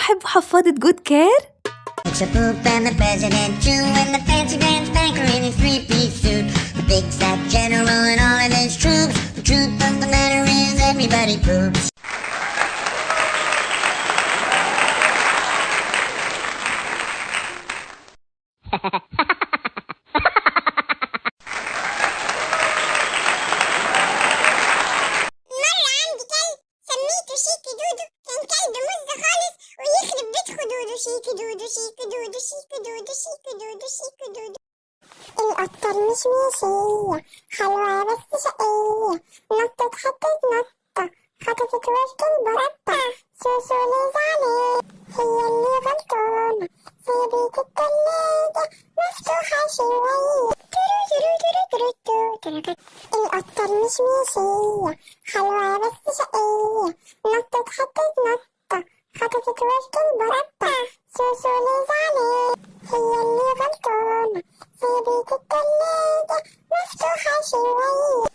أحب حفاضة جود كير. It's a poop and the president too, and the fancy pants banker in his three-piece suit. The big fat general and all of his troops. The truth of the matter is everybody poops. مرة عندي كلب سميته شيكي دودو، كان كلب مز خالص ويخرب بيت خدوده. شيكي دودو شيكي دودو شيكي دودو شيكي دودو شيكي دودو. القطة المشمشية حلوة بس شقية، نطت خطت نطة خطفت وسط البرطة. سوسو لزعلة هي اللي غلطانة، سيبت التلاجة مفتوحة شوية. ترو ترو ترو ترو ترو ترو. القطة المشمشية حلوة بس شقية، نطت خطت نطة خطفت وسط البرطة. سوسو لزعلة هي اللي غلطانة، سيبت التلاجة مفتوحة شوية.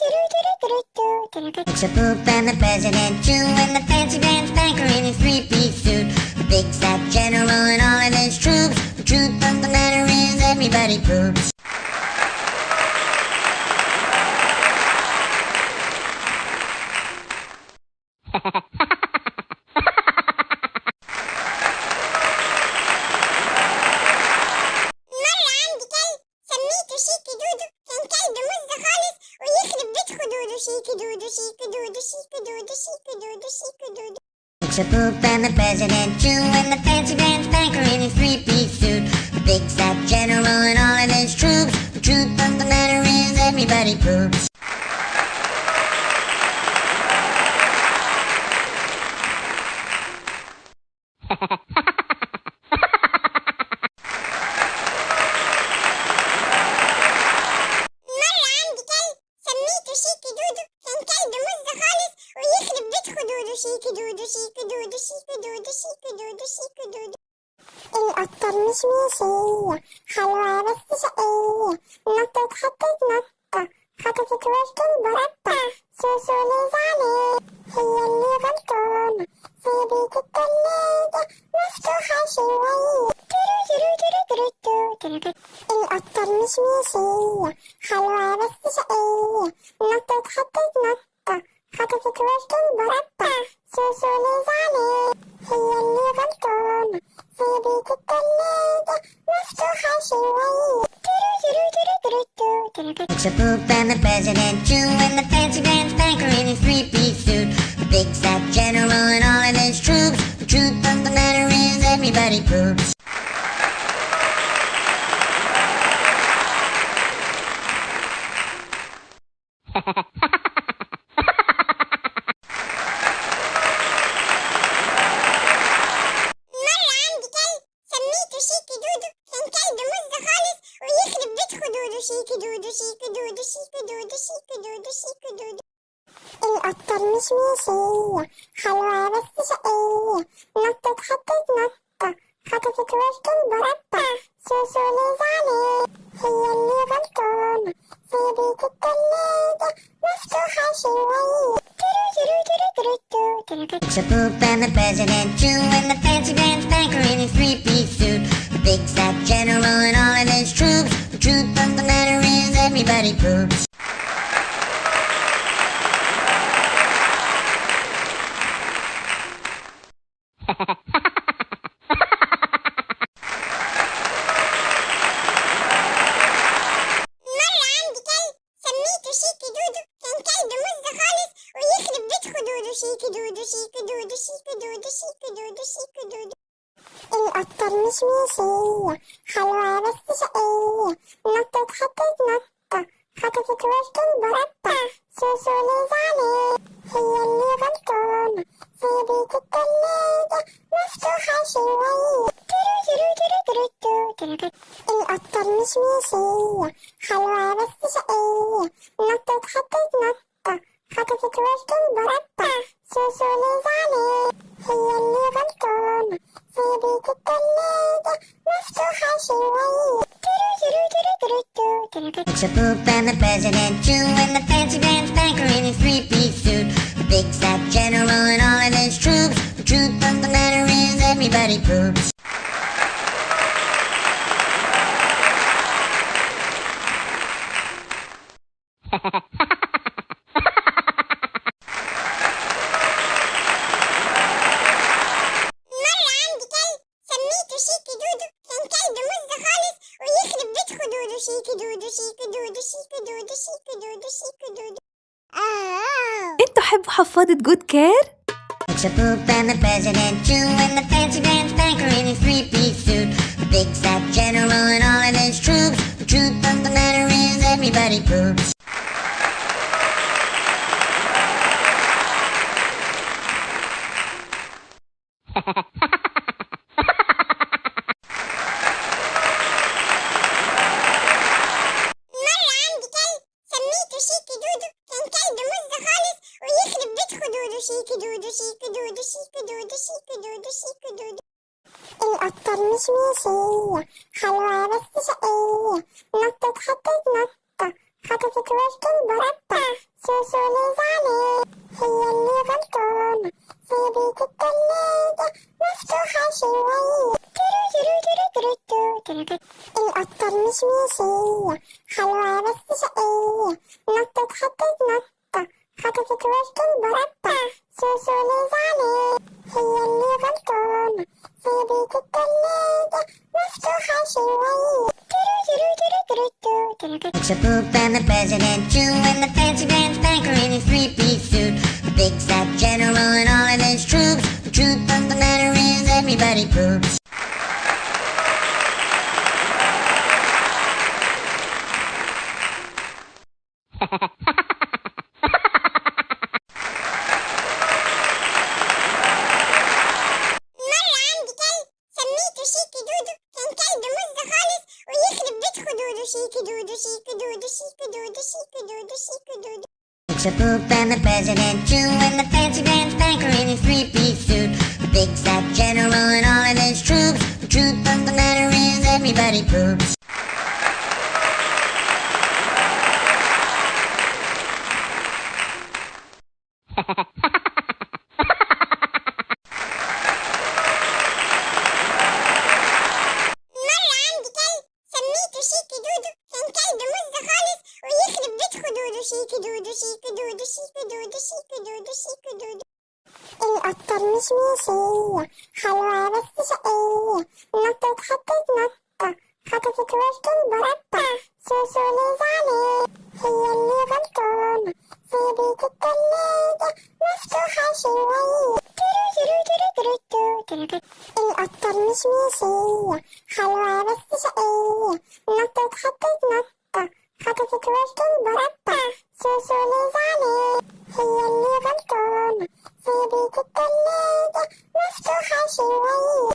ترو ترو ترو ترو ترو ترو. It's a poop and the president too, and the fancy pants banker in his three-piece suit. The big fat general and all of his troops. The truth of the matter is everybody poops. مرة عندي كلب سميته شيكي دودو، كان كلب مز خالص ويخرب بيت خدوده. شيكي دودو شيكي دودو شيكي دودو شيكي دودو شيكي دودو. It's a poop and the president too, and the fancy pants banker in his three-piece suit. The big fat general and all of his troops. The truth of the matter is everybody poops. مرة عندي كلب سميته شيكي دودو، كان كلب مز خالص ويخرب بيت خدوده. شيكي دودو شيكي دودو شيكي دودو شيكي دودو شيكي دودو. القطة المشمشية حلوة بس شقية، نطت خطت نطة خطفت وسط البرطة. سوسو لزعلة هي اللي غلطانة، سيبت التلاجة مفتوحة شوية. ترو ترو ترو ترو ترو ترو. القطة المشمشية حلوة بس شقية، نطت خطت نطة خطفت وسط البرطة. سوسو لزعلة هي اللي غلطانة، سيبت التلاجة مفتوحة شوية. ترو ترو ترو ترو ترو ترو. It's a poop and the president too, and the fancy pants banker in his three-piece suit. The big fat general and all of his troops. The truth of the matter is everybody poops. مرة عندي كلب سميته شيكي دودو، كان كلب مز خالص ويخرب بيت خدوده. شيكي دودو شيكي دودو شيكي دودو شيكي دودو شيكي دودو. القطة المشمشية حلوة بس شقية، نطت خطت نطة خطفت وسط البرطة. سوسو لزعلة هي اللي غلطانة، سيبت التلاجة مفتوحة شوية. ترو ترو ترو ترو ترو ترو. It's a poop and the president too, and the fancy pants banker in his three-piece suit. The big fat general and all of his troops. The truth of the matter is everybody poops. مرة عندي كلب سميته شيكي دودو، كان كلب مز خالص ويخرب بيت خدوده. شيكي دودو شيكي دودو شيكي دودو شيكي دودو شيكي دودو. القطة المشمشية حلوة بس شقية، نطت خطت نطة خطفت وسط البرطة. سوسو لزعلة هي اللي غلطانة، سيبت التلاجة مفتوحة شوية. ترو ترو ترو ترو ترو ترو. القطة المشمشية حلوة بس شقية، نطت خطت نطة خطفت وسط البرطة. سوسو لزعلة هي اللي غلطانة، سيبت التلاجة مفتوحة شوية. ترو ترو ترو ترو ترو ترو. It's a poop and the president too, and the fancy pants banker in his three-piece suit. The big fat general and all of his troops. The truth of the matter is everybody poops. مرة عندي كلب سميته شيكي دودو، كان كلب مزة خالص ويخرب بيت خدوده. شيكي دودو شيكي دودو شيكي دودو شيكي دودو شيكي دودو. انتوا حبوا حفاضة جود كير؟ It's a poop and the president too, and the fancy pants banker in his three-piece suit. The big fat general and all of his troops. The truth of the matter is everybody poops. مرة عندي كلب سميته شيكي دودو، كان كلب مزة خالص ويخرب بيت خدوده. شيكي دودو شيكي دودو شيكي دودو شيكي دودو شيكي دودو. القطة المشمشية حلوة بس شقية، نطت حطت نطة خطفت وسط البرطة. سوسو ليز عليه هي اللي غلطانة، سيبت التلاجة مفتوحة شوية. ترو ترو ترو ترو ترو ترو. القطة المشمشية حلوة بس شقية، نطت حطت نطة خطفت وسط البرطة. سوسو ليز عليه هي اللي غلطانة، سيبت التلاجة مفتوحة شوية. ترو ترو ترو ترو ترو ترو. It's a poop and the president too, and the fancy pants banker in his three-piece suit. The big fat general and all of his troops. The truth of the matter is everybody poops. مرة عندي كلب سميته شيكي دودو، كان كلب مزة خالص ويخرب بيت خدوده. شيكي دودو شيكي دودو شيكي دودو شيكي دودو شيكي دودو. It's a poop and the president too, and the fancy pants banker in his three-piece suit. The big fat general and all of his troops. The truth of the matter is everybody poops. مرة عندي كلب سميته شيكي دودو، كان كلب مزة خالص ويخرب بيت خدوده. شيكي دودو شيكي دودو شيكي دودو شيكي دودو شيكي دودو. القطة المشمشية حلوة بس شقية، نطت حطت نطة خطفت وسط البرطة. سوسو ليز عليه هي اللي غلطانة، سيبت التلاجة مفتوحة شوية. ترو ترو ترو ترو ترو ترو. القطة المشمشية حلوة بس شقية، نطت حطت نطة خطفت وسط البرطة. سوسو ليز عليه هي اللي غلطانة، سيبت التلاجة مفتوحة شوية.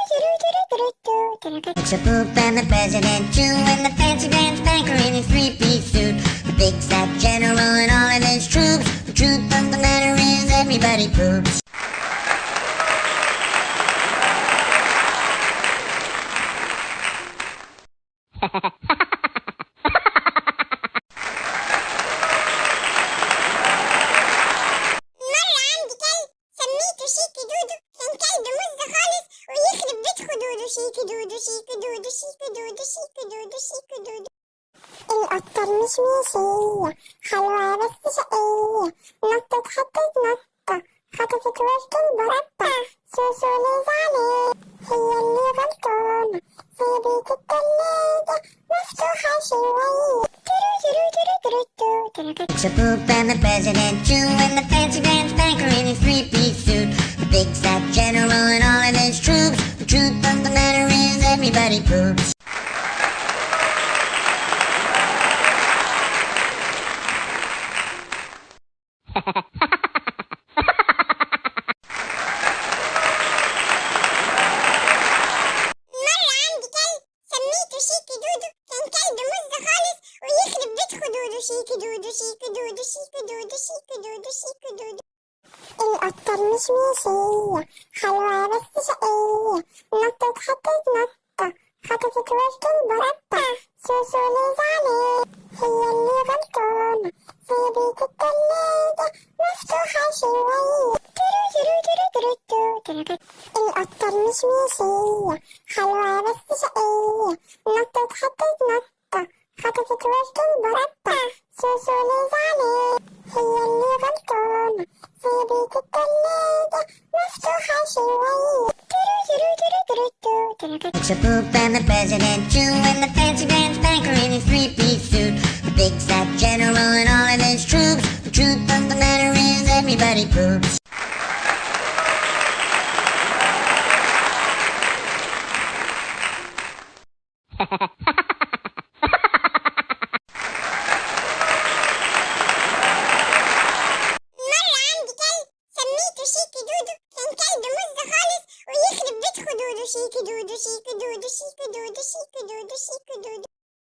ترو ترو ترو ترو ترو ترو. It's a poop and the president too, and the fancy pants banker in his three-piece suit. The big fat general and all of his troops. The truth of the matter is everybody poops. مرة عندي كلب سميته شيكي دودو، كان كلب مزة خالص ويخرب بيت خدوده. شيكي دودو شيكي دودو شيكي دودو شيكي دودو شيكي دودو. القطة المشمشية حلوة بس شقية، نطت حطت نطة خطفت وسط البرطة. سوسو ليز عليه هي اللي غلطانة، سيبت التلاجة مفتوحة شوية. ترو ترو ترو ترو ترو ترو. It's a poop and the president too, and the fancy pants banker in his three-piece suit. The big fat general and all of his troops. The truth of the matter is everybody poops. مرة عندي كلب سميته شيكي دودو، كان كلب مزة خالص ويخرب بيت خدوده. شيكي دودو شيكي دودو شيكي دودو شيكي دودو شيكي دودو. القطة المشمشية حلوة بس شقية، نطت حطت نطة خطفت وسط البرطة. سوسو ليز عليه هي اللي غلطانة، سيبت التلاجة مفتوحة شوية. ترو ترو ترو ترو ترو ترو. القطة المشمشية حلوة بس شقية، نطت حطت نطة خطفت وسط البطة. سوسو ليه زعلان، هي اللي غلطانة، سيبت التلاجة مفتوحة شوية. ترو ترو ترو ترو ترو ترو. It's a poop and the president too, and the fancy pants banker in his three-piece suit. The big fat general and all of his troops. The truth of the matter is everybody poops.